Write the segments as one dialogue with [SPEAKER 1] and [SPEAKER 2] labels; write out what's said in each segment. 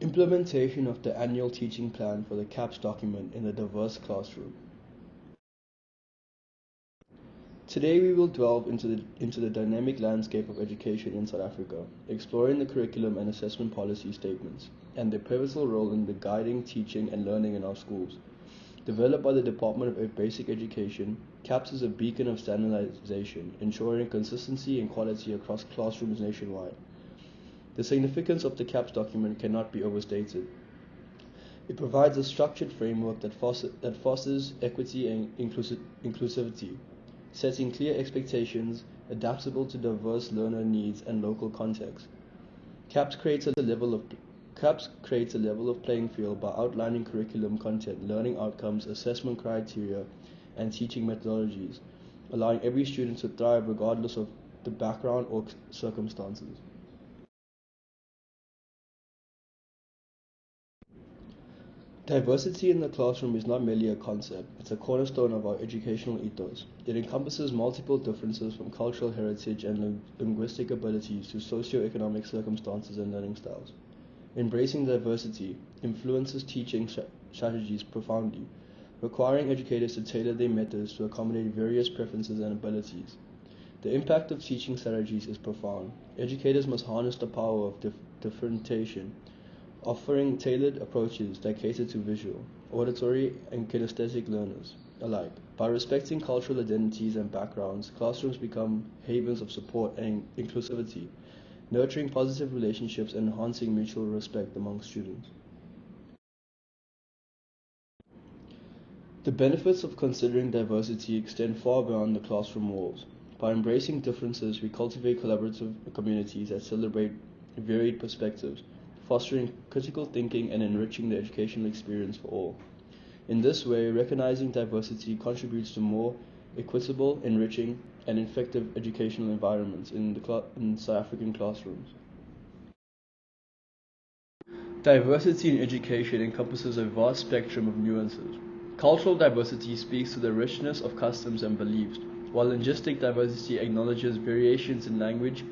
[SPEAKER 1] Implementation of the annual teaching plan for the CAPS document in a diverse classroom. Today we will delve into the dynamic landscape of education in South Africa, exploring the curriculum and assessment policy statements, and their pivotal role in the guiding teaching and learning in our schools. Developed by the Department of Basic Education, CAPS is a beacon of standardization, ensuring consistency and quality across classrooms nationwide. The significance of the CAPS document cannot be overstated. It provides a structured framework that fosters equity and inclusivity, setting clear expectations, adaptable to diverse learner needs and local contexts. CAPS creates a level of playing field by outlining curriculum content, learning outcomes, assessment criteria, and teaching methodologies, allowing every student to thrive regardless of the background or circumstances. Diversity in the classroom is not merely a concept, it's a cornerstone of our educational ethos. It encompasses multiple differences from cultural heritage and linguistic abilities to socio-economic circumstances and learning styles. Embracing diversity influences teaching strategies profoundly, requiring educators to tailor their methods to accommodate various preferences and abilities. The impact of teaching strategies is profound. Educators must harness the power of differentiation, offering tailored approaches that cater to visual, auditory, and kinesthetic learners alike. By respecting cultural identities and backgrounds, classrooms become havens of support and inclusivity, nurturing positive relationships and enhancing mutual respect among students. The benefits of considering diversity extend far beyond the classroom walls. By embracing differences, we cultivate collaborative communities that celebrate varied perspectives, fostering critical thinking and enriching the educational experience for all. In this way, recognizing diversity contributes to more equitable, enriching, and effective educational environments in South African classrooms. Diversity in education encompasses a vast spectrum of nuances. Cultural diversity speaks to the richness of customs and beliefs, while linguistic diversity acknowledges variations in language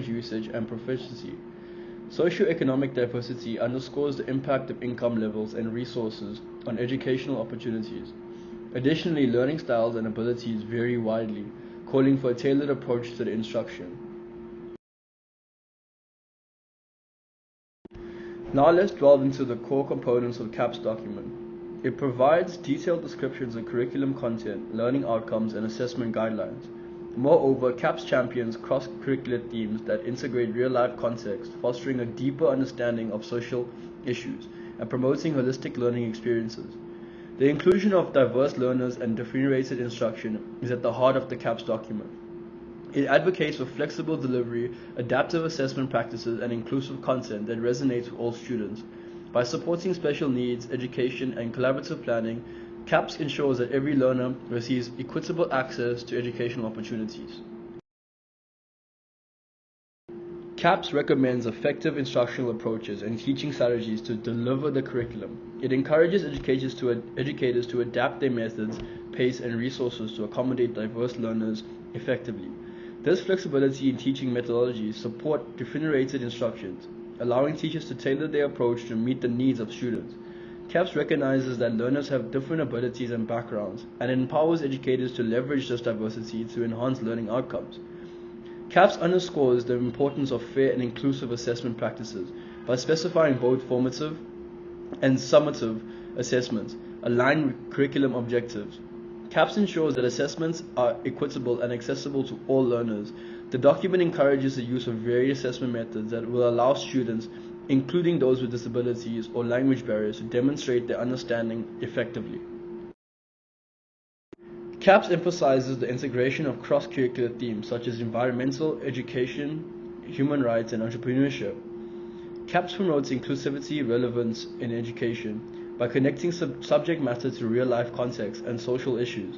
[SPEAKER 1] usage, and proficiency. Socioeconomic diversity underscores the impact of income levels and resources on educational opportunities. Additionally, learning styles and abilities vary widely, calling for a tailored approach to the instruction. Now let's delve into the core components of the CAPS document. It provides detailed descriptions of curriculum content, learning outcomes, and assessment guidelines. Moreover, CAPS champions cross-curricular themes that integrate real-life context, fostering a deeper understanding of social issues and promoting holistic learning experiences. The inclusion of diverse learners and differentiated instruction is at the heart of the CAPS document. It advocates for flexible delivery, adaptive assessment practices, and inclusive content that resonates with all students. By supporting special needs, education, and collaborative planning, CAPS ensures that every learner receives equitable access to educational opportunities. CAPS recommends effective instructional approaches and teaching strategies to deliver the curriculum. It encourages educators to adapt their methods, pace, and resources to accommodate diverse learners effectively. This flexibility in teaching methodologies support differentiated instructions, allowing teachers to tailor their approach to meet the needs of students. CAPS recognizes that learners have different abilities and backgrounds, and empowers educators to leverage this diversity to enhance learning outcomes. CAPS underscores the importance of fair and inclusive assessment practices by specifying both formative and summative assessments aligned with curriculum objectives. CAPS ensures that assessments are equitable and accessible to all learners. The document encourages the use of various assessment methods that will allow students, including those with disabilities or language barriers, to demonstrate their understanding effectively. CAPS emphasizes the integration of cross-curricular themes such as environmental, education, human rights, and entrepreneurship. CAPS promotes inclusivity, relevance in education by connecting subject matter to real-life context and social issues.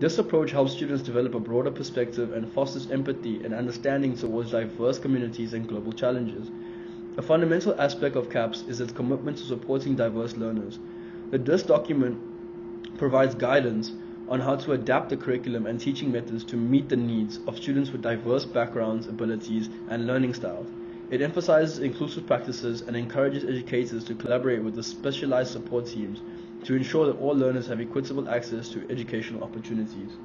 [SPEAKER 1] This approach helps students develop a broader perspective and fosters empathy and understanding towards diverse communities and global challenges. A fundamental aspect of CAPS is its commitment to supporting diverse learners. This document provides guidance on how to adapt the curriculum and teaching methods to meet the needs of students with diverse backgrounds, abilities, and learning styles. It emphasizes inclusive practices and encourages educators to collaborate with the specialized support teams to ensure that all learners have equitable access to educational opportunities.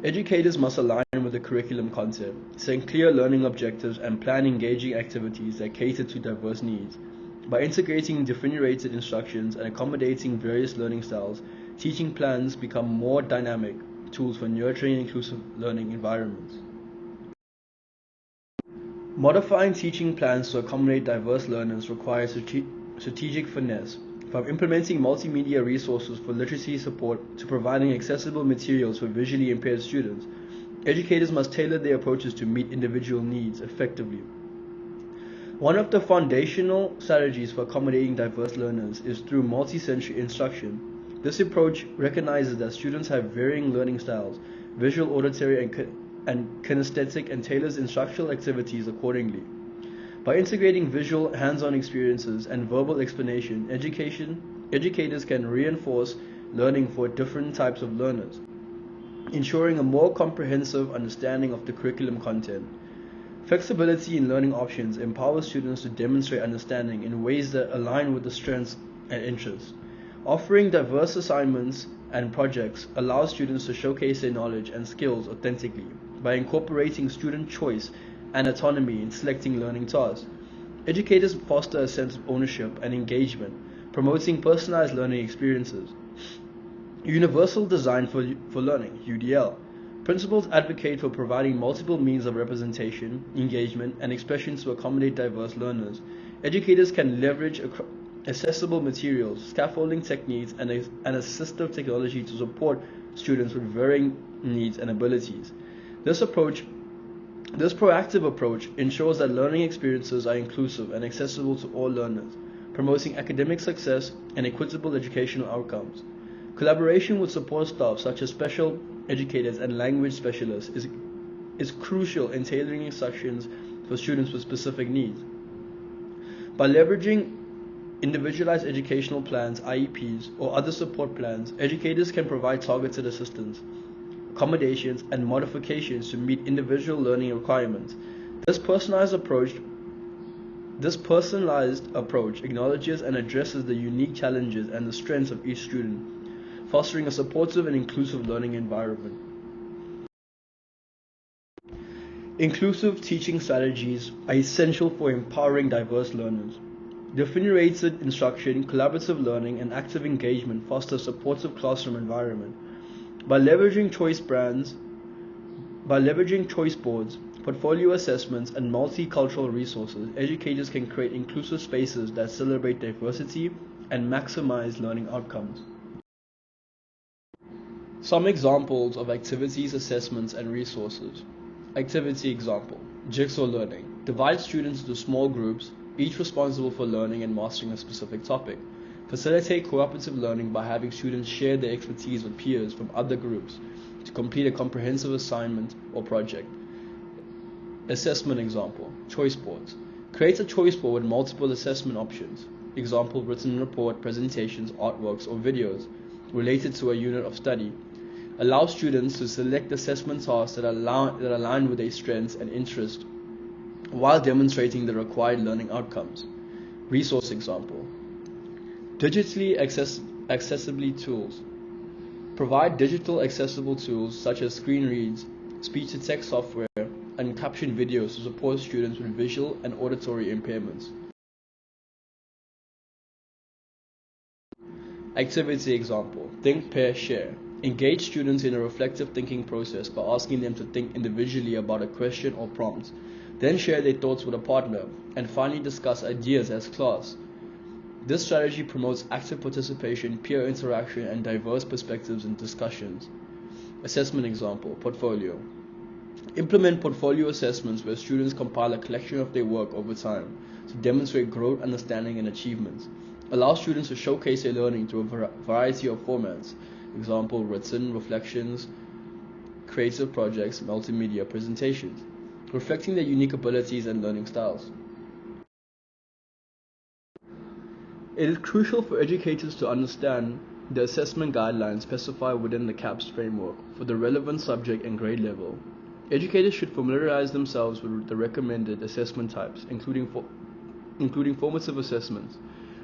[SPEAKER 1] Educators must align with the curriculum content, set clear learning objectives, and plan engaging activities that cater to diverse needs. By integrating differentiated instructions and accommodating various learning styles, teaching plans become more dynamic tools for nurturing inclusive learning environments. Modifying teaching plans to accommodate diverse learners requires strategic finesse, from implementing multimedia resources for literacy support to providing accessible materials for visually impaired students. Educators must tailor their approaches to meet individual needs effectively. One of the foundational strategies for accommodating diverse learners is through multi-sensory instruction. This approach recognizes that students have varying learning styles, visual, auditory, and kinesthetic, and tailors instructional activities accordingly. By integrating visual, hands-on experiences and verbal explanation, educators can reinforce learning for different types of learners, ensuring a more comprehensive understanding of the curriculum content. Flexibility in learning options empowers students to demonstrate understanding in ways that align with their strengths and interests. Offering diverse assignments and projects allows students to showcase their knowledge and skills authentically by incorporating student choice and autonomy in selecting learning tasks. Educators foster a sense of ownership and engagement, promoting personalized learning experiences. Universal Design for Learning, UDL. Principals advocate for providing multiple means of representation, engagement, and expression to accommodate diverse learners. Educators can leverage accessible materials, scaffolding techniques, and assistive technology to support students with varying needs and abilities. This proactive approach ensures that learning experiences are inclusive and accessible to all learners, promoting academic success and equitable educational outcomes. Collaboration with support staff such as special educators and language specialists is crucial in tailoring instructions for students with specific needs. By leveraging individualized educational plans, IEPs, or other support plans, educators can provide targeted assistance, accommodations, and modifications to meet individual learning requirements. This personalized approach acknowledges and addresses the unique challenges and the strengths of each student, fostering a supportive and inclusive learning environment. Inclusive teaching strategies are essential for empowering diverse learners. Differentiated instruction, collaborative learning, and active engagement foster a supportive classroom environment. By leveraging choice boards, portfolio assessments, and multicultural resources, educators can create inclusive spaces that celebrate diversity and maximize learning outcomes. Some examples of activities, assessments, and resources. Activity example: Jigsaw learning. Divide students into small groups, each responsible for learning and mastering a specific topic. Facilitate cooperative learning by having students share their expertise with peers from other groups to complete a comprehensive assignment or project. Assessment example: choice boards. Create a choice board with multiple assessment options. Example: written report, presentations, artworks, or videos related to a unit of study. Allow students to select assessment tasks that align with their strengths and interests while demonstrating the required learning outcomes. Resource example: digitally accessible tools. Provide digital accessible tools such as screen reads, speech-to-text software, and caption videos to support students with visual and auditory impairments. Activity example: think, pair, share. Engage students in a reflective thinking process by asking them to think individually about a question or prompt, then share their thoughts with a partner, and finally discuss ideas as class. This strategy promotes active participation, peer interaction, and diverse perspectives in discussions. Assessment example: portfolio. Implement portfolio assessments where students compile a collection of their work over time to demonstrate growth, understanding, and achievements. Allow students to showcase their learning through a variety of formats. Example: written, reflections, creative projects, multimedia presentations, reflecting their unique abilities and learning styles. It is crucial for educators to understand the assessment guidelines specified within the CAPS framework for the relevant subject and grade level. Educators should familiarize themselves with the recommended assessment types, including formative assessments,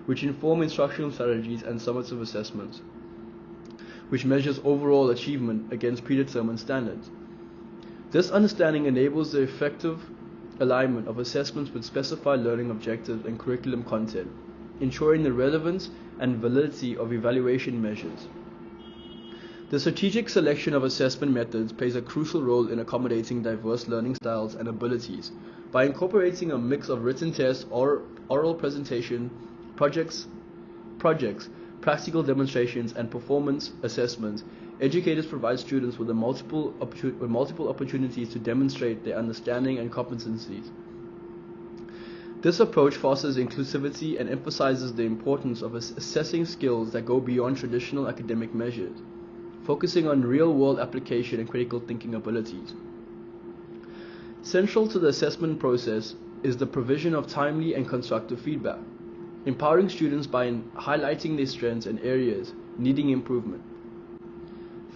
[SPEAKER 1] which inform instructional strategies, and summative assessments, which measures overall achievement against predetermined standards. This understanding enables the effective alignment of assessments with specified learning objectives and curriculum content, ensuring the relevance and validity of evaluation measures. The strategic selection of assessment methods plays a crucial role in accommodating diverse learning styles and abilities. By incorporating a mix of written tests, oral presentation, projects, practical demonstrations, and performance assessments, educators provide students with multiple opportunities to demonstrate their understanding and competencies. This approach fosters inclusivity and emphasizes the importance of assessing skills that go beyond traditional academic measures, focusing on real-world application and critical thinking abilities. Central to the assessment process is the provision of timely and constructive feedback, empowering students by highlighting their strengths and areas needing improvement.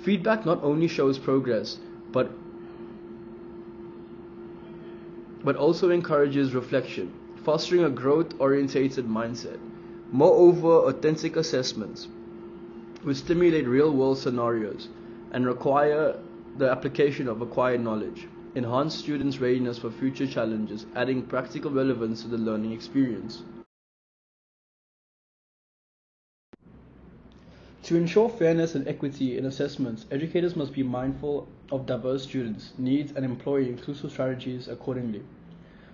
[SPEAKER 1] Feedback not only shows progress, but also encourages reflection, fostering a growth-oriented mindset. Moreover, authentic assessments, which stimulate real-world scenarios and require the application of acquired knowledge, enhance students' readiness for future challenges, adding practical relevance to the learning experience. To ensure fairness and equity in assessments, educators must be mindful of diverse students' needs and employ inclusive strategies accordingly.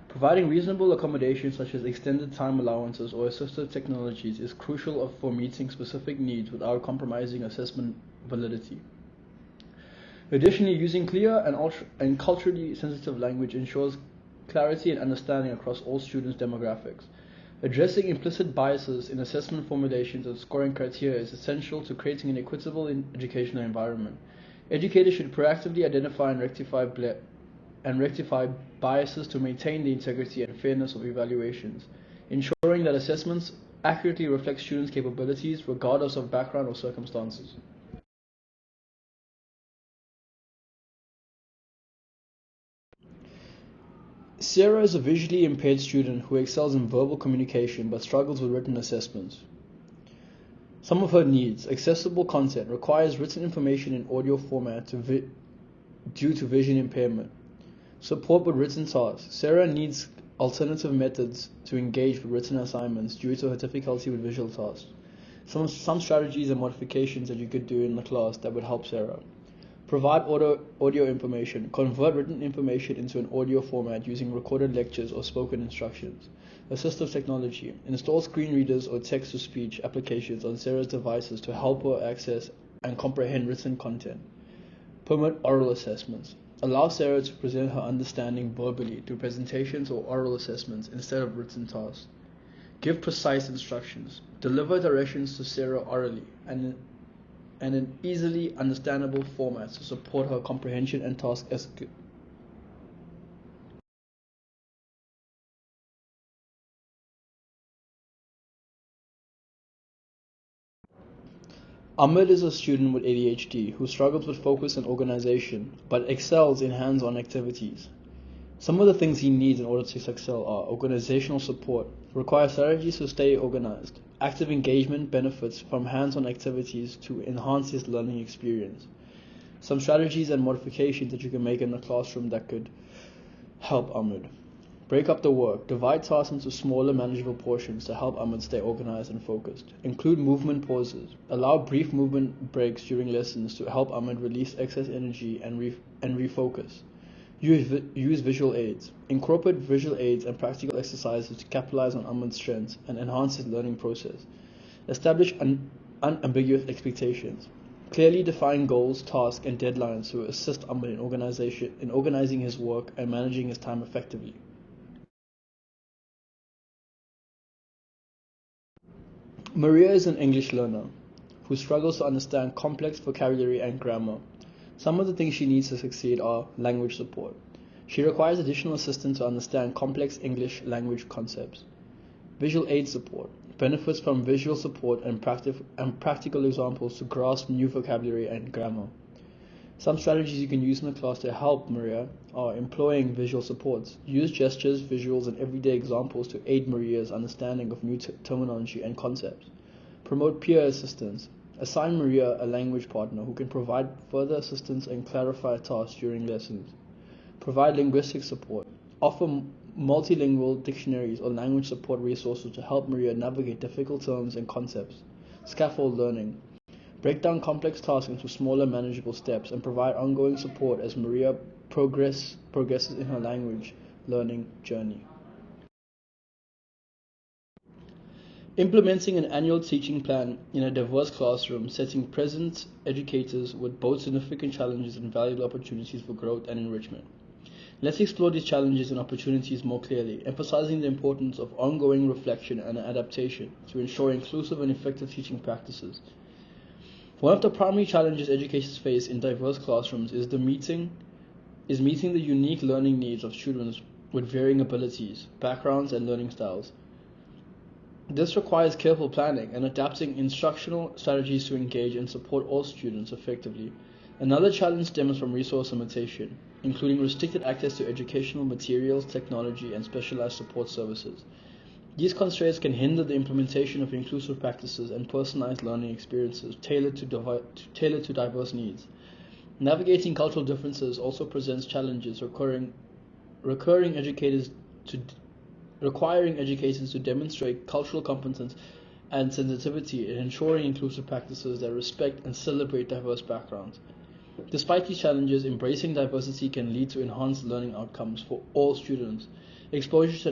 [SPEAKER 1] Providing reasonable accommodations such as extended time allowances or assistive technologies is crucial for meeting specific needs without compromising assessment validity. Additionally, using clear and culturally sensitive language ensures clarity and understanding across all students' demographics. Addressing implicit biases in assessment formulations and scoring criteria is essential to creating an equitable educational environment. Educators should proactively identify and rectify biases to maintain the integrity and fairness of evaluations, ensuring that assessments accurately reflect students' capabilities regardless of background or circumstances. Sarah is a visually impaired student who excels in verbal communication but struggles with written assessments. Some of her needs: accessible content, requires written information in audio format due to vision impairment. Support with written tasks. Sarah needs alternative methods to engage with written assignments due to her difficulty with visual tasks. Some strategies and modifications that you could do in the class that would help Sarah. Provide audio information. Convert written information into an audio format using recorded lectures or spoken instructions. Assistive technology. Install screen readers or text-to-speech applications on Sarah's devices to help her access and comprehend written content. Permit oral assessments. Allow Sarah to present her understanding verbally through presentations or oral assessments instead of written tasks. Give precise instructions. Deliver directions to Sarah orally and in easily understandable formats to support her comprehension and task execution. Ahmed is a student with ADHD who struggles with focus and organization, but excels in hands-on activities. Some of the things he needs in order to excel are organizational support, require strategies to stay organized, active engagement benefits from hands-on activities to enhance his learning experience. Some strategies and modifications that you can make in the classroom that could help Ahmed. Break up the work. Divide tasks into smaller, manageable portions to help Ahmed stay organized and focused. Include movement pauses. Allow brief movement breaks during lessons to help Ahmed release excess energy and refocus. Use visual aids. Incorporate visual aids and practical exercises to capitalize on Ahmed's strengths and enhance his learning process. Establish unambiguous expectations. Clearly define goals, tasks, and deadlines to assist Ahmed in organizing his work and managing his time effectively. Maria is an English learner who struggles to understand complex vocabulary and grammar. Some of the things she needs to succeed are language support. She requires additional assistance to understand complex English language concepts. Visual aid support. Benefits from visual support and practical examples to grasp new vocabulary and grammar. Some strategies you can use in the class to help Maria are employing visual supports. Use gestures, visuals, and everyday examples to aid Maria's understanding of new terminology and concepts. Promote peer assistance. Assign Maria a language partner who can provide further assistance and clarify tasks during lessons. Provide linguistic support. Offer multilingual dictionaries or language support resources to help Maria navigate difficult terms and concepts. Scaffold learning. Break down complex tasks into smaller, manageable steps and provide ongoing support as Maria progresses in her language learning journey. Implementing an annual teaching plan in a diverse classroom setting presents educators with both significant challenges and valuable opportunities for growth and enrichment. Let's explore these challenges and opportunities more clearly, emphasizing the importance of ongoing reflection and adaptation to ensure inclusive and effective teaching practices. One of the primary challenges educators face in diverse classrooms is meeting the unique learning needs of students with varying abilities, backgrounds, and learning styles. This requires careful planning and adapting instructional strategies to engage and support all students effectively. Another challenge stems from resource limitation, including restricted access to educational materials, technology, and specialized support services. These constraints can hinder the implementation of inclusive practices and personalized learning experiences tailored to diverse needs. Navigating cultural differences also presents challenges requiring educators to demonstrate cultural competence and sensitivity in ensuring inclusive practices that respect and celebrate diverse backgrounds. Despite these challenges, embracing diversity can lead to enhanced learning outcomes for all students. Exposure to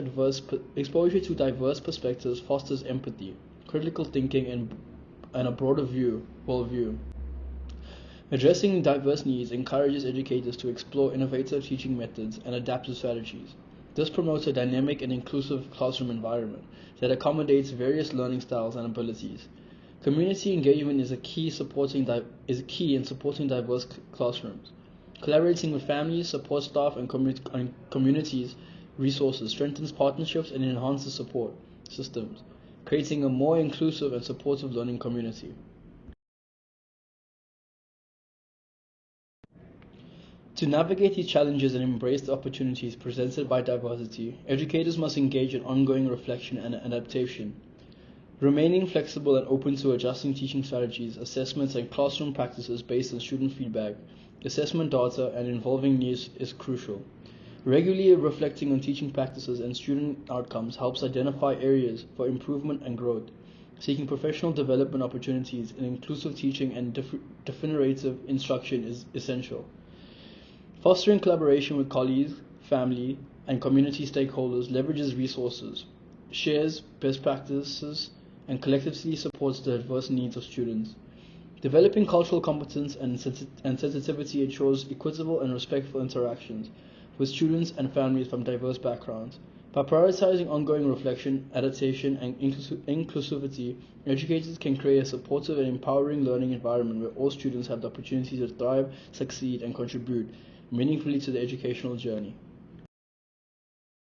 [SPEAKER 1] diverse perspectives fosters empathy, critical thinking, and a broader worldview. Addressing diverse needs encourages educators to explore innovative teaching methods and adaptive strategies. This promotes a dynamic and inclusive classroom environment that accommodates various learning styles and abilities. Community engagement is key in supporting diverse classrooms. Collaborating with families, support staff, and communities resources strengthens partnerships and enhances support systems, creating a more inclusive and supportive learning community. To navigate these challenges and embrace the opportunities presented by diversity, educators must engage in ongoing reflection and adaptation. Remaining flexible and open to adjusting teaching strategies, assessments, and classroom practices based on student feedback, assessment data, and evolving needs is crucial. Regularly reflecting on teaching practices and student outcomes helps identify areas for improvement and growth. Seeking professional development opportunities in inclusive teaching and definitive instruction is essential. Fostering collaboration with colleagues, family, and community stakeholders leverages resources, shares best practices, and collectively supports the diverse needs of students. Developing cultural competence and sensitivity ensures equitable and respectful interactions with students and families from diverse backgrounds. By prioritizing ongoing reflection, adaptation, and inclusivity, educators can create a supportive and empowering learning environment where all students have the opportunity to thrive, succeed, and contribute meaningfully to the educational journey.